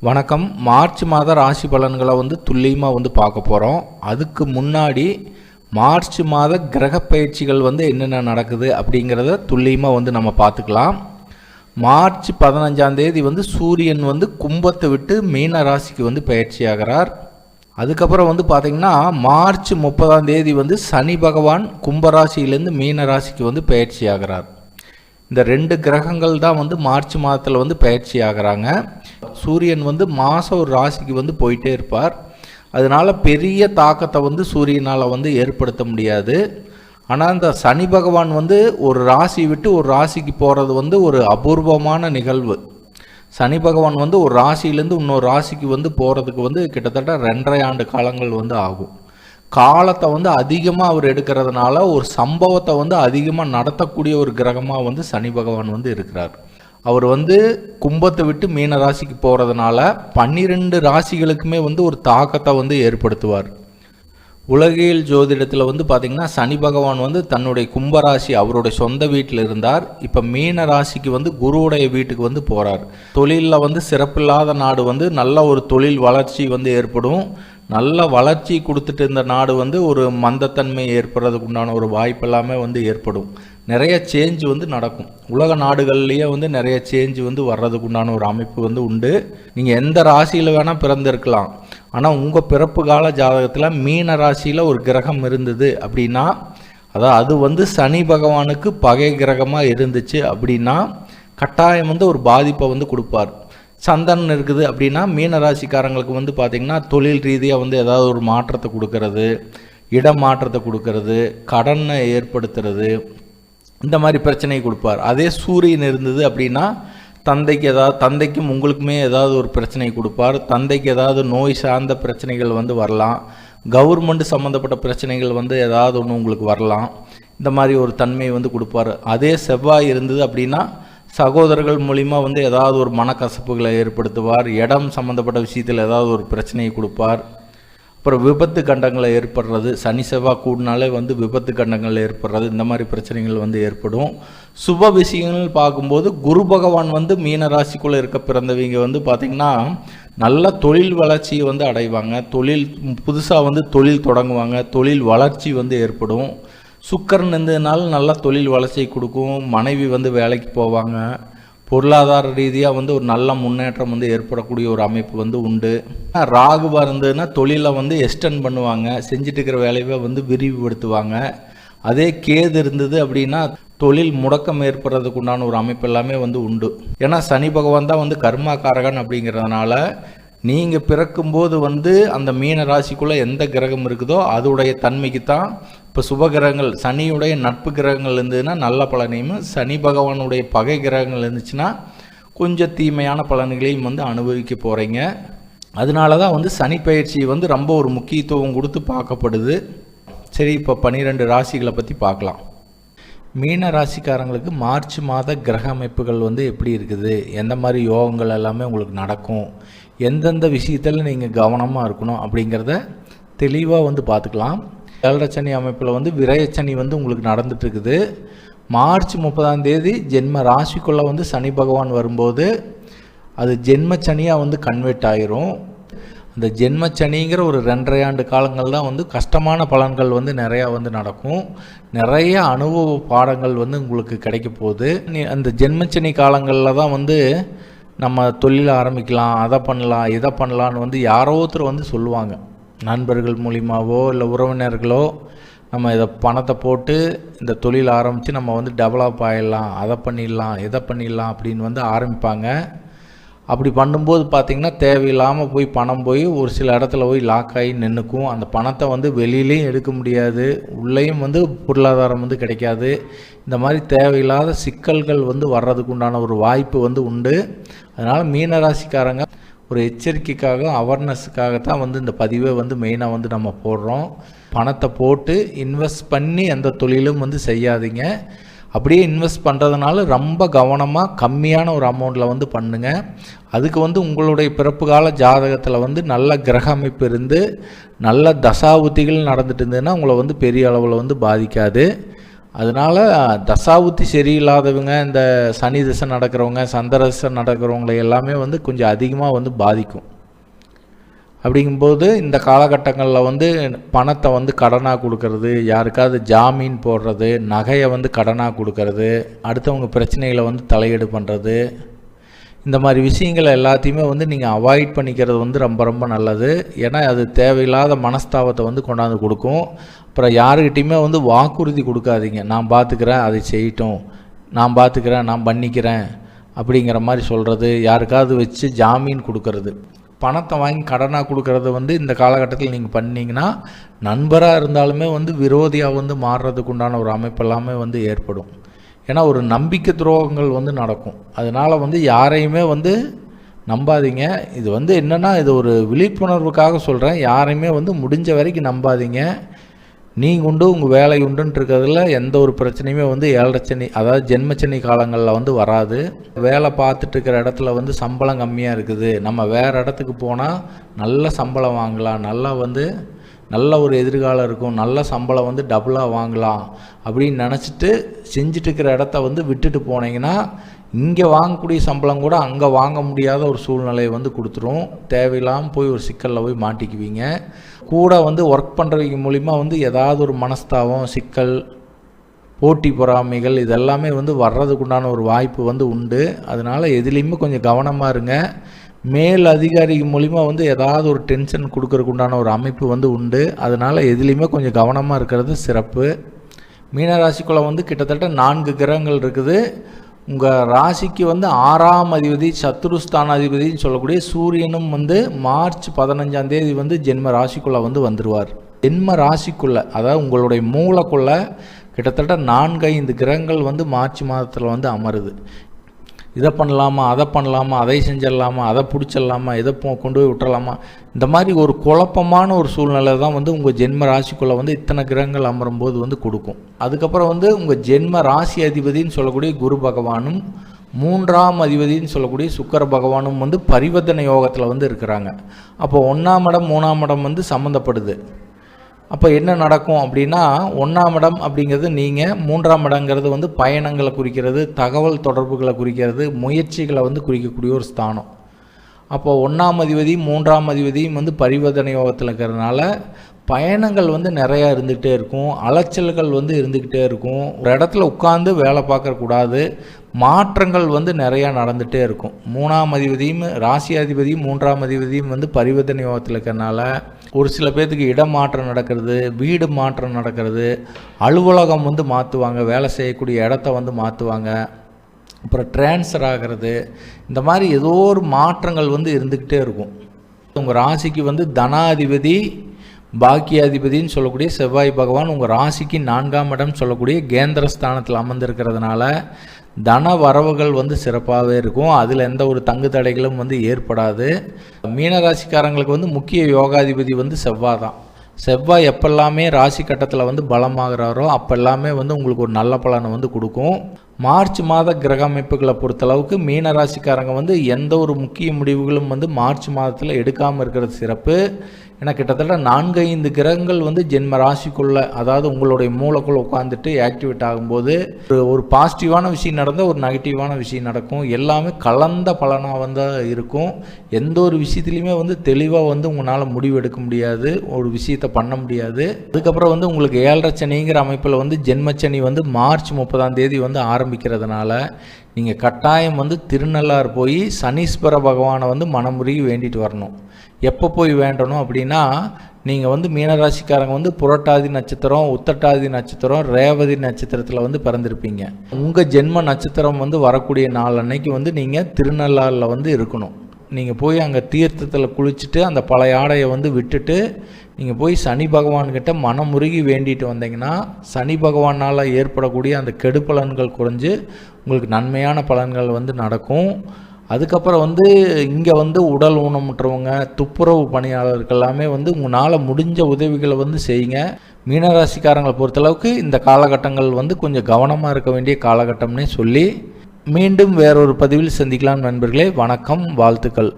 வணக்கம். மார்ச் மாத ராசி பலன்களை துல்லியமாக பார்க்க போகிறோம். அதுக்கு முன்னாடி மார்ச் மாத கிரக பயிற்சிகள் என்னென்ன நடக்குது அப்படிங்கிறத துல்லியமாக நம்ம பார்த்துக்கலாம். மார்ச் 15ஆம் தேதி சூரியன் கும்பத்தை விட்டு மீன ராசிக்கு பயிற்சி ஆகிறார். அதுக்கப்புறம் பார்த்திங்கன்னா மார்ச் 30ஆம் தேதி சனி பகவான் கும்பராசியிலேருந்து மீன ராசிக்கு பயிற்சி ஆகிறார். இந்த ரெண்டு கிரகங்கள் தான் மார்ச் மாதத்தில் பயிற்சி ஆகிறாங்க. சூரியன் மாதம் ஒரு ராசிக்கு போயிட்டே இருப்பார். அதனால் பெரிய தாக்கத்தை சூரியனால் ஏற்படுத்த முடியாது. ஆனால் இந்த சனி பகவான் ஒரு ராசி விட்டு ஒரு ராசிக்கு போகிறது ஒரு அபூர்வமான நிகழ்வு. சனி பகவான் ஒரு ராசியிலேருந்து இன்னொரு ராசிக்கு போகிறதுக்கு கிட்டத்தட்ட 2.5 ஆண்டு காலங்கள் ஆகும். காலத்தை அதிகமாக அவர் எடுக்கிறதுனால ஒரு சம்பவத்தை அதிகமாக நடத்தக்கூடிய ஒரு கிரகமாக சனி பகவான் இருக்கிறார். அவர் கும்பத்தை விட்டு மீன ராசிக்கு போகிறதுனால 12 ராசிகளுக்குமே ஒரு தாக்கத்தை ஏற்படுத்துவார். உலகியல் ஜோதிடத்தில் பார்த்திங்கன்னா சனி பகவான் தன்னுடைய கும்பராசி அவருடைய சொந்த வீட்டில் இருந்தார். இப்போ மீன ராசிக்கு குருவுடைய வீட்டுக்கு போகிறார். தொழிலில் சிறப்பில்லாத நாடு நல்ல ஒரு தொழில் வளர்ச்சி ஏற்படும். நல்ல வளர்ச்சி கொடுத்துட்டு இந்த நாடு ஒரு மந்தத்தன்மை ஏற்படுறதுக்கு உண்டான ஒரு வாய்ப்பு எல்லாமே ஏற்படும். நிறைய சேஞ்ச் நடக்கும். உலக நாடுகள்லேயே நிறைய சேஞ்ச் வர்றதுக்கு உண்டான ஒரு அமைப்பு உண்டு. நீங்கள் எந்த ராசியில் வேணால் பிறந்திருக்கலாம். ஆனால் உங்கள் பிறப்பு கால ஜாதகத்தில் மீன ராசியில் ஒரு கிரகம் இருந்தது அப்படின்னா, அதாவது அது சனி பகவானுக்கு பகை கிரகமாக இருந்துச்சு அப்படின்னா கட்டாயம் ஒரு பாதிப்பை கொடுப்பார். சந்திரன் இருக்குது அப்படின்னா மீன ராசிக்காரங்களுக்கு பார்த்திங்கன்னா தொழில் ரீதியாக ஏதாவது ஒரு மாற்றத்தை கொடுக்கறது, இடம் மாற்றத்தை கொடுக்கறது, கடனை ஏற்படுத்துறது, இந்த மாதிரி பிரச்சனையை கொடுப்பார். அதே சூரியன் இருந்தது அப்படின்னா தந்தைக்கும் உங்களுக்குமே ஏதாவது ஒரு பிரச்சனையை கொடுப்பார். தந்தைக்கு ஏதாவது நோய் சார்ந்த பிரச்சனைகள் வரலாம். கவர்மெண்ட் சம்மந்தப்பட்ட பிரச்சனைகள் ஏதாவது ஒன்று உங்களுக்கு வரலாம். இந்த மாதிரி ஒரு தன்மையை கொடுப்பார். அதே செவ்வாய் இருந்தது அப்படின்னா சகோதரர்கள் மூலிமா ஏதாவது ஒரு மனக்கசப்புகளை ஏற்படுத்துவார். இடம் சம்மந்தப்பட்ட விஷயத்தில் ஏதாவது ஒரு பிரச்சனையை கொடுப்பார். அப்புறம் விபத்து கண்டங்களை ஏற்படுறது, சனி செவ்வாய் கூடினாலே விபத்து கண்டங்கள் ஏற்படுறது, இந்த மாதிரி பிரச்சனைகள் ஏற்படும். சுப விஷயங்கள் பார்க்கும்போது குரு பகவான் மீன ராசிக்குள்ளே இருக்க பிறந்தவங்க பார்த்திங்கன்னா நல்ல தொழில் வளர்ச்சியை அடைவாங்க. புதுசாக தொழில் தொடங்குவாங்க. தொழில் வளர்ச்சி ஏற்படும். சுக்கரன் இருந்ததுனால நல்ல தொழில் வளர்ச்சியை கொடுக்கும். மனைவி வேலைக்கு போவாங்க. பொருளாதார ரீதியாக ஒரு நல்ல முன்னேற்றம் ஏற்படக்கூடிய ஒரு அமைப்பு உண்டு. ராகுவாக இருந்ததுன்னா தொழிலை எக்ஸ்டெண்ட் பண்ணுவாங்க. செஞ்சுட்டு இருக்கிற வேலையை விரிவுபடுத்துவாங்க. அதே கேது இருந்தது அப்படின்னா தொழில் முடக்கம் ஏற்படுறதுக்கு உண்டான ஒரு அமைப்பு எல்லாமே உண்டு. ஏன்னா சனி பகவான் தான் கர்மாக்காரகன் அப்படிங்கிறதுனால நீங்கள் பிறக்கும்போது அந்த மீன ராசிக்குள்ளே எந்த கிரகம் இருக்குதோ அதோடைய தன்மைக்கு தான். இப்போ சுபகிரகங்கள் சனியுடைய நட்பு கிரகங்கள் இருந்ததுன்னா நல்ல பலனையும், சனி பகவானுடைய பகை கிரகங்கள் இருந்துச்சுன்னா கொஞ்சம் தீமையான பலன்களையும் அனுபவிக்க போகிறீங்க. அதனால தான் சனி பயிற்சி ரொம்ப ஒரு முக்கியத்துவம் கொடுத்து பார்க்கப்படுது. சரி, இப்போ 12 ராசிகளை பற்றி பார்க்கலாம். மீன ராசிக்காரங்களுக்கு மார்ச் மாத கிரக அமைப்புகள் எப்படி இருக்குது, எந்த மாதிரி யோகங்கள் எல்லாமே உங்களுக்கு நடக்கும், எந்தெந்த விஷயத்தில் நீங்கள் கவனமாக இருக்கணும் அப்படிங்கிறத தெளிவாக பார்த்துக்கலாம். ஏழரைச்சனி அமைப்பில் விரயச்சனி உங்களுக்கு நடந்துட்டுருக்குது. மார்ச் 30ஆம் தேதி ஜென்ம ராசிக்குள்ளே சனி பகவான் வரும்போது அது ஜென்மச்சனியாக கன்வெர்ட் ஆகிரும். அந்த ஜென்மச்சனிங்கிற ஒரு 2.5 ஆண்டு காலங்கள் தான் கஷ்டமான பலன்கள் நிறையா நடக்கும். நிறைய அனுபவ பாடங்கள் உங்களுக்கு கிடைக்க போகுது. அந்த ஜென்மச்சனி காலங்களில் தான் நம்ம தொழில் ஆரம்பிக்கலாம், அதை பண்ணலாம், இதை பண்ணலான்னு யாரோ ஒருத்தர் சொல்லுவாங்க. நண்பர்கள் மூலிமாவோ இல்லை உறவினர்களோ நம்ம இதை பணத்தை போட்டு இந்த தொழில் ஆரம்பித்து நம்ம டெவலப் ஆகிடலாம், அதை பண்ணிடலாம், இதை பண்ணிடலாம் அப்படின்னு ஆரம்பிப்பாங்க. அப்படி பண்ணும்போது பார்த்திங்கன்னா தேவையில்லாமல் போய் பணம் போய் ஒரு சில இடத்துல போய் லாக் ஆகி நின்றுக்கும். அந்த பணத்தை வெளியிலையும் எடுக்க முடியாது, உள்ளேயும் பொருளாதாரம் கிடைக்காது. இந்த மாதிரி தேவையில்லாத சிக்கல்கள் வர்றதுக்கு உண்டான ஒரு வாய்ப்பு உண்டு. அதனால் மீனராசிக்காரங்க ஒரு எச்சரிக்கைக்காக அவேர்னஸுக்காக தான் இந்த பதிவை மெயினாக நம்ம போடுறோம். பணத்தை போட்டு இன்வெஸ்ட் பண்ணி எந்த தொழிலும் செய்யாதீங்க. அப்படியே இன்வெஸ்ட் பண்ணுறதுனால ரொம்ப கவனமாக கம்மியான ஒரு அமௌண்ட்டில் பண்ணுங்கள். அதுக்கு உங்களுடைய பிறப்பு கால ஜாதகத்தில் நல்ல கிரக அமைப்பு இருந்து நல்ல தசாபுத்திகள் நடந்துட்டு இருந்ததுன்னா உங்களை பெரிய அளவில் பாதிக்காது. அதனால் தசாபுத்தி சரியில்லாதவங்க, இந்த சனி திசை நடக்கிறவங்க, சந்திர திசை நடக்கிறவங்களை எல்லாமே வந்து கொஞ்சம் அதிகமாக வந்து பாதிக்கும். அப்படிங்கும்போது இந்த காலகட்டங்களில் வந்து பணத்தை வந்து கடனாக கொடுக்கறது, யாருக்காவது ஜாமீன் போடுறது, நகையை வந்து கடனாக கொடுக்கறது, அடுத்தவங்க பிரச்சனைகளை வந்து தலையீடு பண்ணுறது, இந்த மாதிரி விஷயங்களை எல்லாத்தையுமே வந்து நீங்கள் அவாய்ட் பண்ணிக்கிறது வந்து ரொம்ப ரொம்ப நல்லது. ஏன்னா அது தேவையில்லாத மனஸ்தாபத்தை வந்து கொண்டாந்து கொடுக்கும். அப்புறம் யாருக்கிட்டையுமே வந்து வாக்குறுதி கொடுக்காதீங்க. நான் பார்த்துக்கிறேன், அதை செய்யட்டும், நான் பார்த்துக்கிறேன், நான் பண்ணிக்கிறேன் அப்படிங்கிற மாதிரி சொல்கிறது, யாருக்காவது வச்சு ஜாமீன் கொடுக்கறது, பணத்தை வாங்கி கடனாக கொடுக்கறது வந்து இந்த காலகட்டத்தில் நீங்கள் பண்ணிங்கன்னா நண்பராக இருந்தாலுமே வந்து விரோதியாக வந்து மாறுறதுக்கு உண்டான ஒரு அமைப்பு எல்லாமே வந்து ஏற்படும். ஏன்னா ஒரு நம்பிக்கை துரோகங்கள் வந்து நடக்கும். அதனால் வந்து யாரையுமே வந்து நம்பாதீங்க. இது வந்து என்னென்னா, இது ஒரு விழிப்புணர்வுக்காக சொல்கிறேன். யாரையுமே வந்து முடிஞ்ச வரைக்கும் நம்பாதீங்க. நீங்கள் உண்டு, உங்கள் வேலை உண்டுன்ட்டு இருக்கிறதுல எந்த ஒரு பிரச்சனையுமே வந்து 7.5 சனி, அதாவது ஜென்மச்சனி காலங்களில் வந்து வராது. வேலை பார்த்துட்டு இருக்கிற இடத்துல வந்து சம்பளம் கம்மியாக இருக்குது, நம்ம வேறு இடத்துக்கு போனால் நல்ல சம்பளம் வாங்கலாம், நல்லா வந்து நல்ல ஒரு எதிர்காலம் இருக்கும், நல்ல சம்பளம் வந்து டபுளாக வாங்கலாம் அப்படின்னு நினச்சிட்டு செஞ்சுட்டு இருக்கிற இடத்த வந்து விட்டுட்டு போனீங்கன்னா இங்கே வாங்கக்கூடிய சம்பளம் கூட அங்கே வாங்க முடியாத ஒரு சூழ்நிலையை வந்து கொடுத்துரும். தேவையில்லாமல் போய் ஒரு சிக்கலில் போய் மாட்டிக்குவீங்க. கூட வந்து ஒர்க் பண்ணுறவங்க மூலிமா வந்து ஏதாவது ஒரு மனஸ்தாபம், சிக்கல், போட்டி பொறாமைகள் இதெல்லாமே வந்து வர்றதுக்குண்டான ஒரு வாய்ப்பு வந்து உண்டு. அதனால் எதுலேயுமே கொஞ்சம் கவனமாக இருங்க. மேல் அதிகாரி மூலிமா வந்து ஏதாவது ஒரு டென்ஷன் கொடுக்கறதுக்கு உண்டான ஒரு அமைப்பு வந்து உண்டு. அதனால் எதுலேயுமே கொஞ்சம் கவனமாக இருக்கிறது சிறப்பு. மீனராசிக்குள்ளே வந்து கிட்டத்தட்ட 4 கிரகங்கள் இருக்குது. உங்கள் ராசிக்கு வந்து 6ஆம் அதிபதி, சத்துருஸ்தானாதிபதினு சொல்லக்கூடிய சூரியனும் வந்து மார்ச் 15ஆம் தேதி வந்து ஜென்ம ராசிக்குள்ளே வந்து வந்துடுவார். ஜென்ம ராசிக்குள்ளே, அதாவது உங்களுடைய மூளைக்குள்ளே கிட்டத்தட்ட 4-5 கிரகங்கள் வந்து மார்ச் மாதத்தில் வந்து அமருது. இதை பண்ணலாமா, அதை பண்ணலாமா, அதை செஞ்சிடலாமா, அதை பிடிச்சிடலாமா, இதை கொண்டு போய் விட்டுறலாமா, இந்த மாதிரி ஒரு குழப்பமான ஒரு சூழ்நிலை தான் வந்து உங்கள் ஜென்ம ராசிக்குள்ளே வந்து இத்தனை கிரகங்கள் அமரும்போது வந்து கொடுக்கும். அதுக்கப்புறம் வந்து உங்கள் ஜென்ம ராசி அதிபதினு சொல்லக்கூடிய குரு பகவானும் 3ஆம் அதிபதினு சொல்லக்கூடிய சுக்கிர பகவானும் வந்து பரிவர்த்தனை யோகத்தில் வந்து இருக்கிறாங்க. அப்போ 1ஆம் இடம் 3ஆம் இடம் வந்து சம்மந்தப்படுது. அப்போ என்ன நடக்கும் அப்படின்னா, 1ஆம் இடம் அப்படிங்கிறது நீங்கள், 3ஆம் இடங்கிறது வந்து பயணங்களை குறிக்கிறது, தகவல் தொடர்புகளை குறிக்கிறது, முயற்சிகளை வந்து குறிக்கக்கூடிய ஒரு ஸ்தானம். அப்போ 1ஆம் அதிபதியும் 3ஆம் அதிபதியும் வந்து பரிவர்த்தனை யோகத்தில் இருக்கிறதுனால பயணங்கள் வந்து நிறையா இருந்துகிட்டே இருக்கும், அலைச்சல்கள் வந்து இருந்துக்கிட்டே இருக்கும். ஒரு இடத்துல உட்காந்து வேலை பார்க்கக்கூடாது, மாற்றங்கள் வந்து நிறையா நடந்துகிட்டே இருக்கும். 3ஆம் அதிபதியும் ராசி அதிபதியும் 3ஆம் அதிபதியும் வந்து பரிவர்த்தனை யோகத்தில் இருக்கிறதுனால ஒரு சில பேர்த்துக்கு இடமாற்றம் நடக்கிறது, வீடு மாற்றம் நடக்கிறது, அலுவலகம் வந்து மாற்றுவாங்க, வேலை செய்யக்கூடிய இடத்த வந்து மாற்றுவாங்க, அப்புறம் டிரான்ஸ்ஃபர் ஆகிறது, இந்த மாதிரி ஏதோ ஒரு மாற்றங்கள் வந்து இருந்துக்கிட்டே இருக்கும். உங்கள் ராசிக்கு வந்து தனாதிபதி, பாக்கியாதிபதினு சொல்லக்கூடிய செவ்வாய் பகவான் உங்கள் ராசிக்கு 4ஆம் இடம் சொல்லக்கூடிய கேந்திரஸ்தானத்தில் அமர்ந்திருக்கிறதுனால தன வரவுகள் வந்து சிறப்பாகவே இருக்கும். அதில் எந்த ஒரு தங்கு தடைகளும் வந்து ஏற்படாது. மீனராசிக்காரங்களுக்கு வந்து முக்கிய யோகாதிபதி வந்து செவ்வாய் தான். செவ்வாய் எப்பெல்லாமே ராசி கட்டத்தில் வந்து பலமாகிறாரோ அப்பெல்லாமே வந்து உங்களுக்கு ஒரு நல்ல பலனை வந்து கொடுக்கும். மார்ச் மாத கிரக அமைப்புகளை பொறுத்தளவுக்கு மீனராசிக்காரங்க வந்து எந்த ஒரு முக்கிய முடிவுகளும் வந்து மார்ச் மாதத்தில் எடுக்காமல் இருக்கிறது சிறப்பு. ஏன்னா கிட்டத்தட்ட 4-5 கிரகங்கள் வந்து ஜென்ம ராசிக்குள்ளே, அதாவது உங்களுடைய மூளைக்குள்ளே உட்காந்துட்டு ஆக்டிவேட் ஆகும்போது ஒரு பாசிட்டிவான விஷயம் நடந்தால் ஒரு நெகட்டிவான விஷயம் நடக்கும். எல்லாமே கலந்த பலனாக வந்து இருக்கும். எந்த ஒரு விஷயத்துலையுமே வந்து தெளிவாக வந்து உங்களால் முடிவு எடுக்க முடியாது, ஒரு விஷயத்தை பண்ண முடியாது. அதுக்கப்புறம் வந்து உங்களுக்கு 7.5 சனிங்கிற அமைப்பில் வந்து ஜென்மச்சனி வந்து மார்ச் 30ஆம் தேதி வந்து ஆரம்பிக்கிறதுனால நீங்கள் கட்டாயம் வந்து திருநள்ளாறு போய் சனீஸ்வர பகவானை வந்து மனமுருகி வேண்டிட்டு வரணும். எப்போ போய் வேண்டணும் அப்படின்னா, நீங்கள் வந்து மீனராசிக்காரங்க வந்து புரட்டாதி நட்சத்திரம், உத்தட்டாதி நட்சத்திரம், ரேவதி நட்சத்திரத்தில் வந்து பிறந்திருப்பீங்க. உங்கள் ஜென்ம நட்சத்திரம் வந்து வரக்கூடிய நாள் அன்னைக்கு வந்து நீங்கள் திருநள்ளாறில் வந்து இருக்கணும். நீங்கள் போய் அங்கே தீர்த்தத்தில் குளிச்சுட்டு அந்த பழைய ஆடையை வந்து விட்டுட்டு நீங்கள் போய் சனி பகவான்கிட்ட மனமுருகி வேண்டிட்டு வந்தீங்கன்னா சனி பகவானால் ஏற்படக்கூடிய அந்த கெடுபலன்கள் குறைஞ்சு உங்களுக்கு நன்மையான பலன்கள் வந்து நடக்கும். அதுக்கப்புறம் வந்து இங்கே வந்து உடல் ஊனமுற்றவங்க, துப்புரவு பணியாளர்கள் எல்லாமே வந்து உங்களால் முடிஞ்ச உதவிகளை வந்து செய்யுங்க. மீனராசிக்காரங்களை பொறுத்தளவுக்கு இந்த காலகட்டங்கள் வந்து கொஞ்சம் கவனமாக இருக்க வேண்டிய காலகட்டம்னே சொல்லி மீண்டும் வேறொரு பதிவில் சந்திக்கலாம் நண்பர்களே. வணக்கம், வாழ்த்துக்கள்.